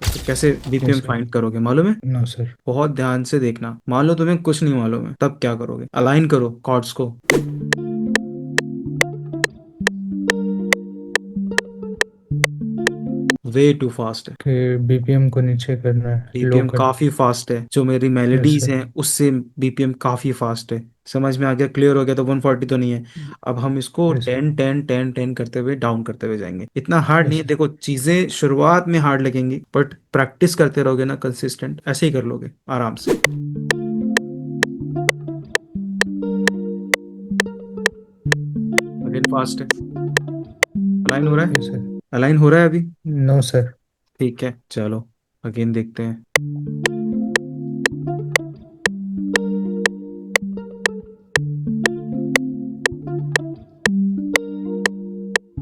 तो कैसे BPM yes sir. Find करोगे मालूम है? No sir. बहुत ध्यान से देखना, मान लो तुम्हें कुछ नहीं मालूम है, तब क्या करोगे? अलाइन करो कॉर्ड्स को। वे टू फास्ट है। कि बीपीएम को नीचे करना है, लो बीपीएम करना काफी फास्ट है, जो मेरी है। Yes melodies sir. हैं उससे बीपीएम काफी फास्ट है। समझ में आ गया? क्लियर हो गया? तो 140 तो नहीं है। अब हम इसको यस सर। 10 10 10 10 करते हुए डाउन करते हुए जाएंगे। इतना हार्ड नहीं यस है, सर। देखो चीजें शुरुआत में हार्ड लगेंगी, बट प्रैक्टिस करते रहोगे ना कंसिस्टेंट, ऐसे ही कर लोगे आराम से। अगेन फास्ट है। अलाइन हो रहा है? Yes sir. अलाइन हो रहा है अभी? No sir. ठीक है चलो, अगेन देखते हैं।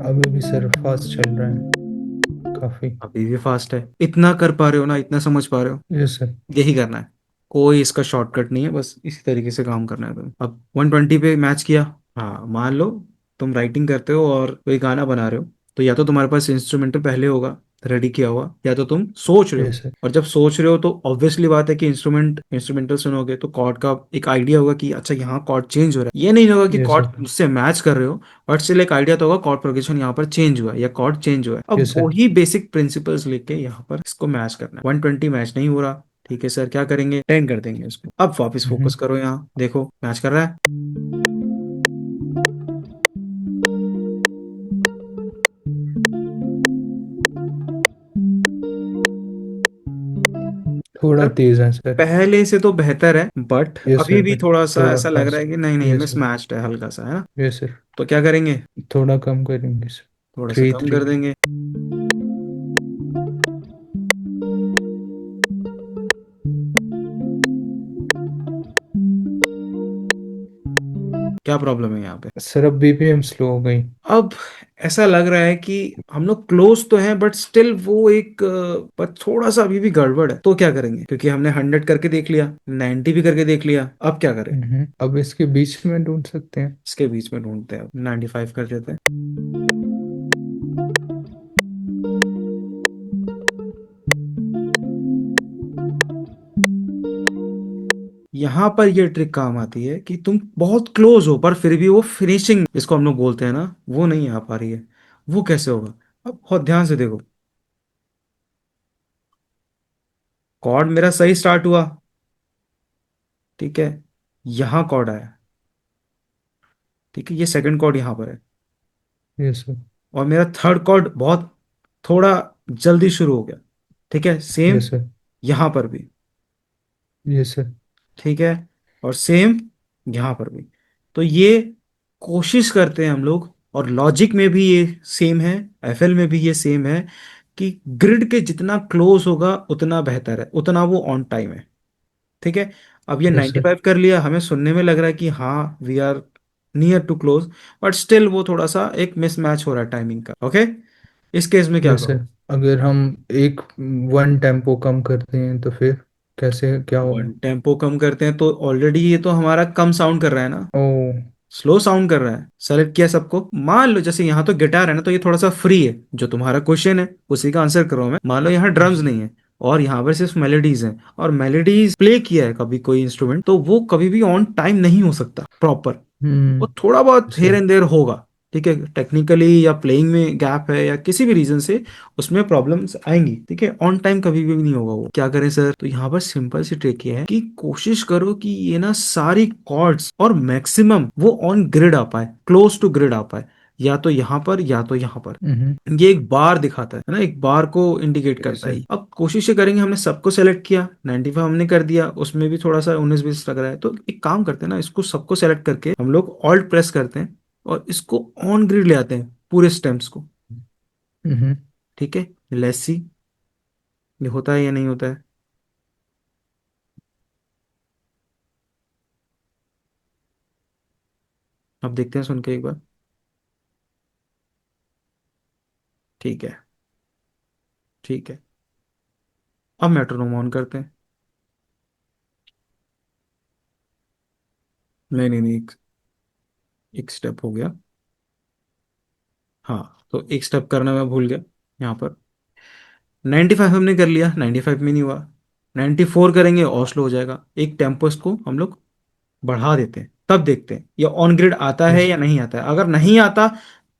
अभी भी सर फास्ट चल रहा है काफी। अभी भी फास्ट है। इतना कर पा रहे हो ना, इतना समझ पा रहे हो? Yes sir. यही करना है, कोई इसका शॉर्टकट नहीं है, बस इसी तरीके से काम करना है तुम्हें। अब 120 पे मैच किया। हाँ मान लो तुम राइटिंग करते हो और कोई गाना बना रहे हो, तो या तो तुम्हारे पास इंस्ट्रूमेंटल पहले होगा रेडी किया हुआ, या तो तुम सोच रहे हो। Yes sir. और जब सोच रहे हो तो ऑब्वियसली बात है कि इंस्ट्रूमेंटल सुनोगे तो कॉर्ड का एक आइडिया होगा कि अच्छा यहाँ कॉर्ड चेंज हो रहा है। ये नहीं होगा कि यस कॉर्ड सर। उससे मैच कर रहे हो, बट स्टिल एक आइडिया तो होगा कॉर्ड प्रोग्रेशन यहाँ पर चेंज हुआ है या कॉर्ड चेंज हुआ है। अब यस सर। वही बेसिक प्रिंसिपल्स लेके यहाँ पर इसको मैच करना है। 120 मैच नहीं हो रहा, ठीक है सर, क्या करेंगे? 10 कर देंगे उसको। अब वापस फोकस करो, यहाँ देखो मैच कर रहा है। थोड़ा सर तेज है सर। पहले से तो बेहतर है, बट यस अभी सर, भी बट थोड़ा सा थोड़ा ऐसा लग रहा फास्ट। है कि नहीं नहीं यस सर। मिसमैच्ड है हल्का सा, है ना? Yes sir. तो क्या करेंगे? थोड़ा कम करेंगे सर। थोड़ा सा थ्री कम थ्री। कर देंगे। क्या प्रॉब्लम है यहाँ पे? सर अब बीपीएम स्लो हो गई। अब ऐसा लग रहा है कि हम लोग क्लोज तो हैं, बट स्टिल वो एक पर थोड़ा सा अभी भी गड़बड़ है। तो क्या करेंगे? क्योंकि हमने 100 करके देख लिया, 90 भी करके देख लिया, अब क्या करें? अब इसके बीच में ढूंढ सकते हैं। इसके बीच में ढूंढते हैं, 95 कर देते हैं। यहाँ पर ये ट्रिक काम आती है कि तुम बहुत क्लोज हो पर फिर भी वो फिनिशिंग, जिसको हम लोग बोलते हैं ना, वो नहीं आ पा रही है। वो कैसे होगा? अब बहुत ध्यान से देखो, कॉर्ड मेरा सही स्टार्ट हुआ, ठीक है, यहाँ कॉर्ड आया, ठीक है, ये सेकंड कॉर्ड यहाँ पर है, यस सर। और मेरा थर्ड कॉर्ड बहुत थोड़ा जल्दी शुरू हो गया, ठीक है, सेम यस सर। यहाँ पर भी, यस सर। ठीक है, और सेम यहाँ पर भी। तो ये कोशिश करते हैं हम लोग, और लॉजिक में भी ये सेम है, एफएल में भी ये सेम है, कि ग्रिड के जितना क्लोज होगा उतना बेहतर है, उतना वो ऑन टाइम है, ठीक है। अब ये यस सर। 95 कर लिया, हमें सुनने में लग रहा है कि हाँ we are near to close, but still वो थोड़ा सा एक मिसमैच हो रहा है टाइमिंग का, ओके। इस केस में क्या यस करो? सर। अगर हम एक वन टेम्पो कम करते हैं तो फिर कैसे क्या वन होगा? टेम्पो कम करते हैं तो ऑलरेडी ये तो हमारा कम साउंड कर रहा है ना, ओ। स्लो साउंड कर रहा है। सेलेक्ट किया सबको, मान लो जैसे यहाँ तो गिटार है ना, तो ये थोड़ा सा फ्री है, जो तुम्हारा क्वेश्चन है उसी का आंसर करो मैं। मान लो यहाँ ड्रम्स यस। नहीं है और यहाँ पर सिर्फ मेलोडीज हैं, और मेलोडीज प्ले किया है कभी कोई इंस्ट्रूमेंट, तो वो कभी भी ऑन टाइम नहीं हो सकता प्रॉपर। वो थोड़ा बहुत हेयर सर। एंड देयर होगा, ठीक है, टेक्निकली या प्लेइंग में गैप है या किसी भी रीजन से उसमें प्रॉब्लम्स आएंगी, ठीक है, ऑन टाइम कभी भी नहीं होगा। वो क्या करें सर? तो यहाँ पर सिंपल सी ट्रिक ये है कि कोशिश करो कि ये ना सारी कॉर्ड्स और मैक्सिमम वो ऑन ग्रिड आ पाए, क्लोज टू ग्रिड आ पाए, या तो यहाँ पर या तो यहाँ पर। हम्म। ये एक बार दिखाता है ना, एक बार को इंडिकेट यस करता है सर। ये। अब कोशिश ये करेंगे, हमने सबको सेलेक्ट किया, 95 हमने कर दिया, उसमें भी थोड़ा सा 19 20 लग रहा है, तो एक काम करते हैं ना, इसको सबको सेलेक्ट करके हम लोग ऑल्ट प्रेस करते हैं और इसको ऑन ग्रिड ले आते हैं पूरे स्टेम्स को, हम्म। ठीक है। लेट्स सी ये होता है या नहीं होता है। अब देखते हैं सुन के एक बार। ठीक है, ठीक है। अब मेट्रोनोम ऑन करते हैं। नहीं नहीं नहीं, एक स्टेप हो गया। हाँ, तो एक स्टेप करना मैं भूल गया यहाँ पर। 95 हमने कर लिया, 95 में नहीं हुआ, 94 करेंगे और स्लो हो जाएगा। एक टेम्पो इसको हम लोग बढ़ा देते हैं, तब देखते हैं ये ऑन ग्रिड आता है यस। या नहीं आता है। अगर नहीं आता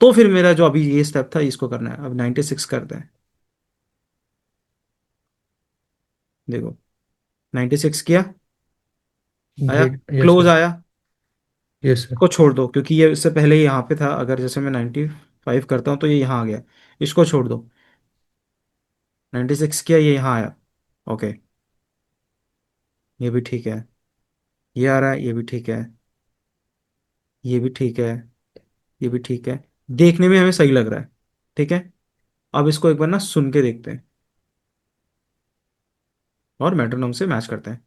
तो फिर मेरा जो अभी ये स्टेप था इसको करना है। अब 96 करते हैं, देखो 96 किया, आया, ग्रेट। Yes close sir. आया, यस सर। इसको छोड़ दो क्योंकि ये इससे पहले यहाँ पे था। अगर जैसे मैं 95 करता हूँ तो ये यहाँ आ गया, इसको छोड़ दो। 96 किया, ये यहाँ आया, ओके, ये भी ठीक है, ये आ रहा है, ये भी ठीक है, ये भी ठीक है, ये भी ठीक है, देखने में हमें सही लग रहा है। ठीक है, अब इसको एक बार ना सुन के देखते हैं और मेट्रोनोम से मैच करते हैं।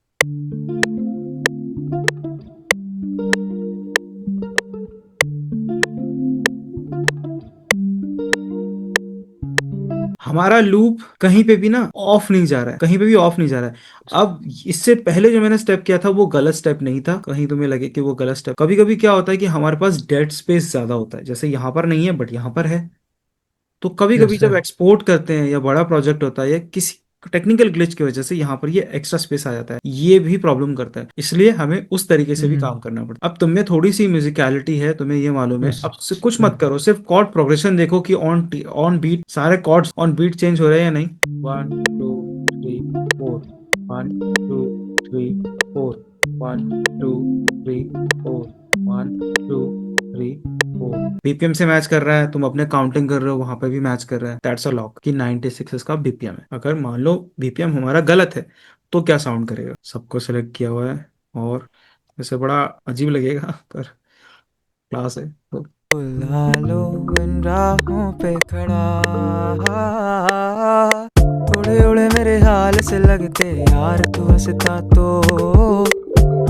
हमारा लूप कहीं पे भी ना ऑफ नहीं जा रहा है, कहीं पे भी ऑफ नहीं जा रहा है। अब इससे पहले जो मैंने स्टेप किया था वो गलत स्टेप नहीं था, कहीं तुम्हें लगे कि वो गलत स्टेप। कभी कभी क्या होता है कि हमारे पास डेड स्पेस ज्यादा होता है, जैसे यहाँ पर नहीं है बट यहाँ पर है। तो कभी कभी यस जब सर। एक्सपोर्ट करते हैं या बड़ा प्रोजेक्ट होता है या किसी टेक्निकल ग्लिच की वजह से यहाँ पर ये एक्स्ट्रा स्पेस आ जाता है, ये भी प्रॉब्लम करता है। इसलिए हमें उस तरीके से भी काम करना पड़ता है। अब तुम में थोड़ी सी म्यूजिकलिटी है, तुम्हें ये मालूम है, यस अब से कुछ सर। मत करो, सिर्फ कॉर्ड प्रोग्रेशन देखो कि ऑन ऑन बीट सारे कॉर्ड्स ऑन बीट चेंज हो रहे हैं या नहीं। 1 2 3 4, 1 2 3 4, 1 2 3 4, 1 2 3 4। बीपीएम से मैच कर रहा है, तुम अपने काउंटिंग कर रहे हो वहां पे भी मैच कर रहा है, दैट्स अ लॉक कि 96 इसका बीपीएम है। अगर मान लो बीपीएम हमारा गलत है तो क्या साउंड करेगा। सबको सेलेक्ट किया हुआ है, और वैसे बड़ा अजीब लगेगा पर क्लास है तो। बुला लो इन राहों पे खड़ा, उड़े उड़े मेरे हाल से लगते यार तू हंसता तो,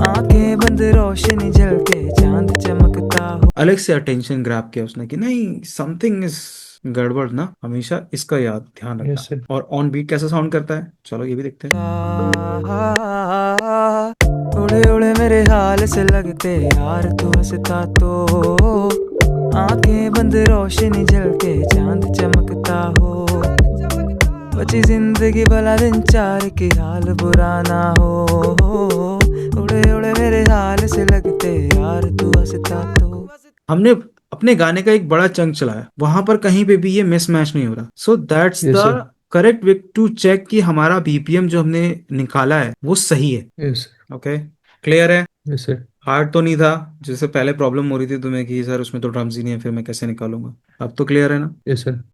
आंखें बंद रोशनी झलके चांद चमकता हो। अलग से अटेंशन ग्रैब किया उसने कि नहीं समथिंग इज गड़बड़ ना, हमेशा इसका याद ध्यान यस रखना। सर। और ऑन बीट कैसा साउंड करता है, चलो ये भी देखते हैं। उड़े उड़े मेरे हाल से लगते यार तू हंसता तो, आंखें बंद रोशनी झलके चांद चमकता हो। बची जिंदगी भला दिन चार की हाल बुरा ना हो, उड़े उड़े मेरे हाल से लगते यार तू हंसता तो। हमने अपने गाने का एक बड़ा चंक चलाया, वहां पर कहीं पे भी ये मिसमैच नहीं हो रहा। So that's the yes sir. Correct way to check कि हमारा बीपीएम जो हमने निकाला है वो सही है। यस ओके, क्लियर है। Yes sir. हार्ड तो नहीं था, जैसे पहले प्रॉब्लम हो रही थी तुम्हें कि सर उसमें तो ड्रम्स ही नहीं है, फिर मैं कैसे निकालूंगा। अब तो क्लियर है ना। Yes sir.